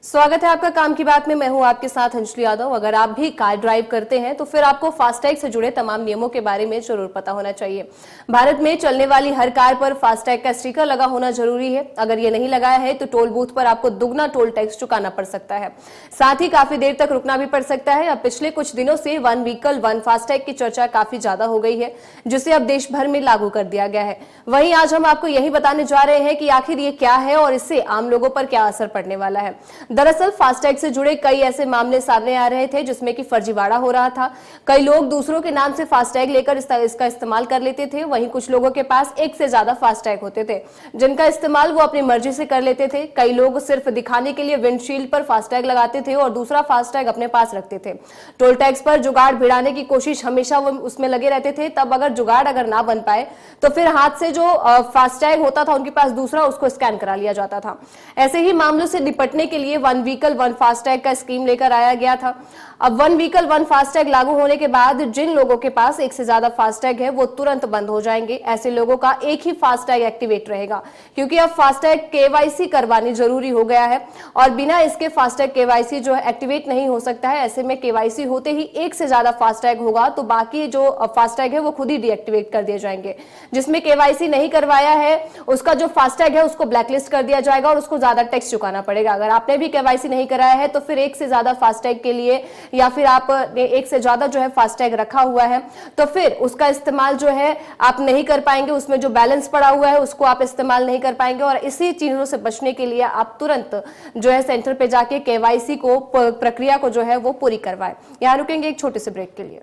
स्वागत है आपका काम की बात में। मैं हूं आपके साथ अंजलि यादव। अगर आप भी कार ड्राइव करते हैं तो फिर आपको फास्टैग से जुड़े तमाम नियमों के बारे में जरूर पता होना चाहिए। भारत में चलने वाली हर कार पर फास्टैग का स्टिकर लगा होना जरूरी है। अगर ये नहीं लगाया है तो टोल बूथ पर आपको दुगना टोल टैक्स चुकाना पड़ सकता है, साथ ही काफी देर तक रुकना भी पड़ सकता है। अब पिछले कुछ दिनों से वन व्हीकल वन फास्टैग की चर्चा काफी ज्यादा हो गई है, जिसे अब देश भर में लागू कर दिया गया है। वहीं आज हम आपको यही बताने जा रहे हैं कि आखिर ये क्या है और इससे आम लोगों पर क्या असर पड़ने वाला है। दरअसल फास्टैग से जुड़े कई ऐसे मामले सामने आ रहे थे जिसमें कि फर्जीवाड़ा हो रहा था। कई लोग दूसरों के नाम से फास्टैग लेकर इसका इस्तेमाल कर लेते थे। वहीं कुछ लोगों के पास एक से ज्यादा फास्टैग होते थे जिनका इस्तेमाल वो अपनी मर्जी से कर लेते थे। कई लोग सिर्फ दिखाने के लिए विंडशील्ड पर फास्टैग लगाते थे और दूसरा फास्टैग अपने पास रखते थे। टोल टैक्स पर जुगाड़ भिड़ाने की कोशिश हमेशा वो उसमें लगे रहते थे। तब अगर जुगाड़ ना बन पाए तो फिर हाथ से जो फास्टैग होता था उनके पास दूसरा, उसको स्कैन करा लिया जाता था। ऐसे ही मामलों से निपटने के लिए वन व्हीकल वन फास्टैग का स्कीम लेकर आया गया था। अब वन व्हीकल वन फास्टैग लागू होने के बाद जिन लोगों के पास एक से ज्यादा फास्टैग है वो तुरंत बंद हो जाएंगे। ऐसे लोगों का एक ही फास्टैग एक्टिवेट रहेगा, क्योंकि अब फास्टैग केवाईसी करवानी जरूरी हो गया है और बिना इसके फास्टैग केवाईसी जो है एक्टिवेट नहीं हो सकता है। ऐसे में केवाईसी होते ही एक से ज्यादा फास्टैग होगा तो बाकी जो फास्टैग है वो खुद ही डीएक्टिवेट कर दिए जाएंगे। जिसमें केवाईसी नहीं करवाया है उसका जो फास्टैग है उसको ब्लैकलिस्ट कर दिया जाएगा और उसको ज्यादा टैक्स चुकाना पड़ेगा। अगर आपने भी केवाईसी नहीं कराया है तो फिर एक से ज्यादा फास्टैग के लिए, या फिर आप एक से ज्यादा जो है फास्टैग रखा हुआ है तो फिर उसका इस्तेमाल जो है आप नहीं कर पाएंगे। उसमें जो बैलेंस पड़ा हुआ है उसको आप इस्तेमाल नहीं कर पाएंगे और इसी चीजों से बचने के लिए आप तुरंत जो है सेंटर पे जाके केवाईसी को प्रक्रिया को जो है वो पूरी करवाएं। यहां रुकेंगे एक छोटे से ब्रेक के लिए।